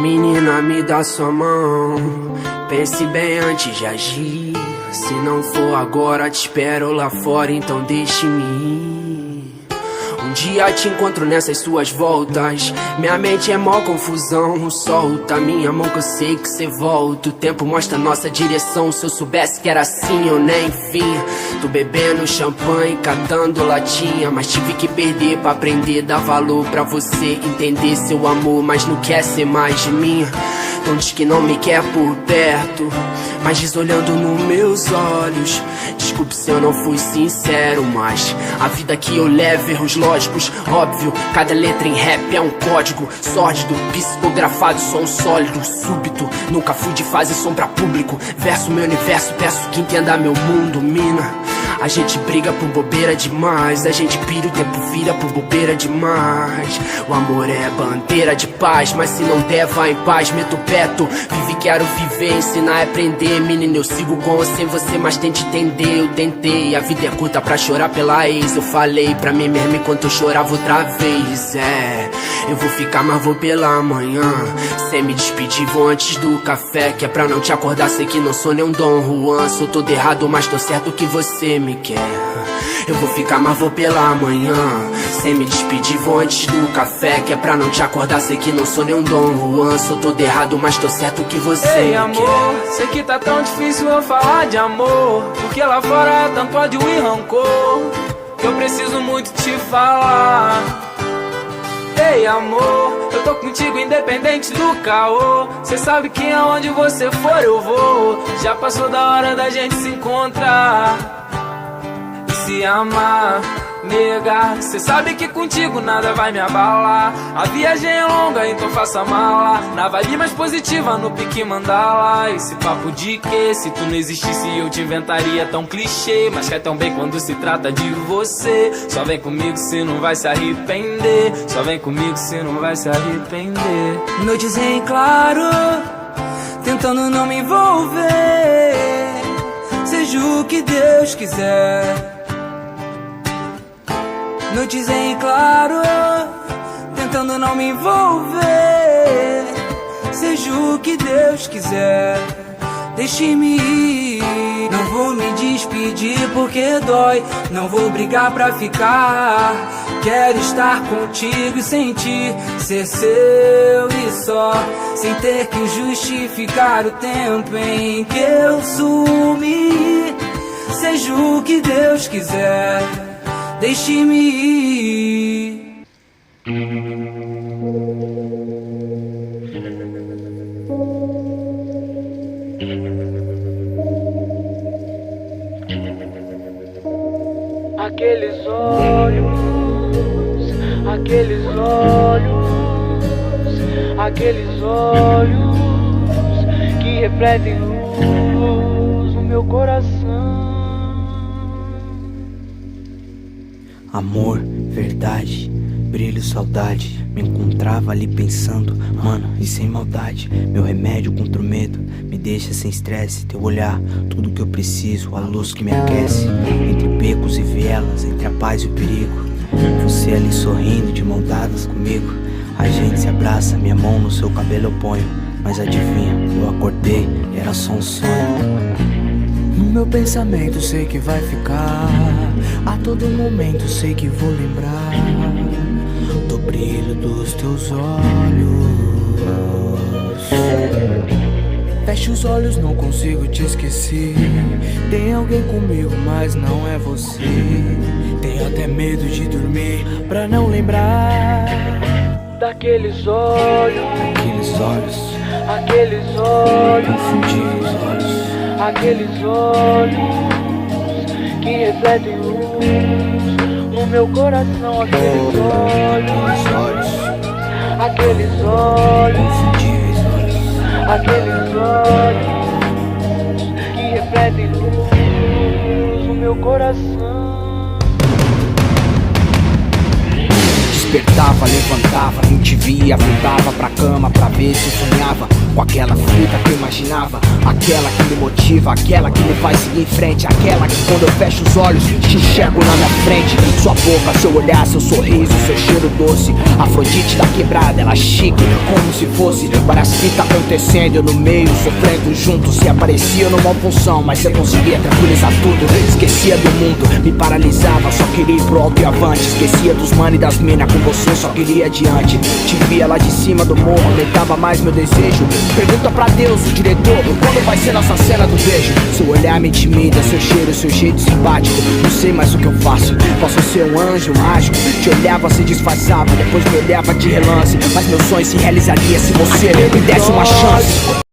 Menina, me dá sua mão, pense bem antes de agir. Se não for agora, te espero lá fora, então deixe-me ir. Um dia te encontro nessas suas voltas, minha mente é mó confusão. Solta minha mão que eu sei que cê volta. O tempo mostra nossa direção. Se eu soubesse que era assim, eu nem vinha. Tô bebendo champanhe, catando latinha, mas tive que perder pra aprender. Dar valor pra você entender seu amor, mas não quer ser mais de mim. Então diz que não me quer por perto, mas diz olhando nos meus olhos. Desculpe se eu não fui sincero, mas a vida que eu levo, erros lógicos, óbvio. Cada letra em rap é um código sórdido, psicografado, som sólido, súbito. Nunca fui de fazer som pra público. Verso meu universo, peço que entenda meu mundo, mina. A gente briga por bobeira demais, a gente pira, o tempo vira por bobeira demais. O amor é bandeira de paz, mas se não der, vai em paz. Meto o peto, vive, quero viver, ensinar é aprender. Menina, eu sigo com ou sem você, mas tente entender. Eu tentei, a vida é curta pra chorar pela ex. Eu falei pra mim mesmo enquanto eu chorava outra vez. Eu vou ficar, mas vou pela manhã. Sem me despedir, vou antes do café, que é pra não te acordar, sei que não sou nem um Dom Juan. Sou todo errado, mas tô certo que você me quer. Eu vou ficar, mas vou pela manhã. Sem me despedir, vou antes do café, que é pra não te acordar, sei que não sou nem um Dom Juan. Sou todo errado, mas tô certo que você me Ei, amor, quer. sei que tá tão difícil eu falar de amor, porque lá fora é tanto ódio e rancor, que eu preciso muito te falar. Ei, amor, eu tô contigo independente do caô. Cê sabe que aonde você for eu vou. Já passou da hora da gente se encontrar e se amar, nega. Cê sabe que contigo nada vai me abalar. A viagem é longa, então faça mala. Na vibe mais positiva, no pique mandala. Esse papo de que se tu não existisse eu te inventaria tão clichê, mas quer tão bem quando se trata de você. Só vem comigo se não vai se arrepender. Só vem comigo se não vai se arrepender. Noites em claro, tentando não me envolver, seja o que Deus quiser. Noites em claro, tentando não me envolver, seja o que Deus quiser. Deixe-me ir, não vou me despedir porque dói. Não vou brigar pra ficar, quero estar contigo e sentir ser seu e só, sem ter que justificar o tempo em que eu sumi. Seja o que Deus quiser, deixe-me ir. Aqueles olhos, aqueles olhos, aqueles olhos que refletem luz no meu coração. Amor, verdade, brilho, saudade. Me encontrava ali pensando, mano, e sem maldade. Meu remédio contra o medo, me deixa sem estresse. Teu olhar, tudo que eu preciso, a luz que me aquece. Entre becos e vielas, entre a paz e o perigo. Você ali sorrindo, de mão dadas comigo. A gente se abraça, minha mão no seu cabelo eu ponho. Mas adivinha, eu acordei e era só um sonho. No meu pensamento sei que vai ficar, a todo momento sei que vou lembrar do brilho dos teus olhos. Fecho os olhos, não consigo te esquecer. Tem alguém comigo, mas não é você. Tenho até medo de dormir pra não lembrar Daqueles olhos, aqueles olhos, aqueles olhos, confundíveis olhos. aqueles olhos que refletem luz no meu coração. Aqueles olhos, aqueles olhos, Confundíveis olhos. aqueles olhos que refletem luz no meu coração. Despertava, levantava, não te via dia voltava pra cama pra ver se eu sonhava com aquela fita que eu imaginava, aquela que me motiva, aquela que me faz seguir em frente, aquela que quando eu fecho os olhos te enxergo na minha frente. Sua boca, seu olhar, seu sorriso, seu cheiro doce, Afrodite da quebrada, ela chique, como se fosse várias fitas acontecendo, eu no meio, sofrendo junto. Se aparecia numa função, mas eu conseguia tranquilizar tudo. Esquecia do mundo, me paralisava, só queria ir pro alto e avante. Esquecia dos mano e das mina, com você só queria adiante. Te via lá de cima do morro, aumentava mais meu desejo. Pergunta pra Deus, o diretor, quando vai ser nossa cena do beijo. Seu olhar me intimida, seu cheiro, seu jeito simpático. Não sei mais o que eu faço, posso ser um anjo mágico. Te olhava, se disfarçava, depois me olhava de relance. Mas meu sonho se realizaria se você me desse uma chance.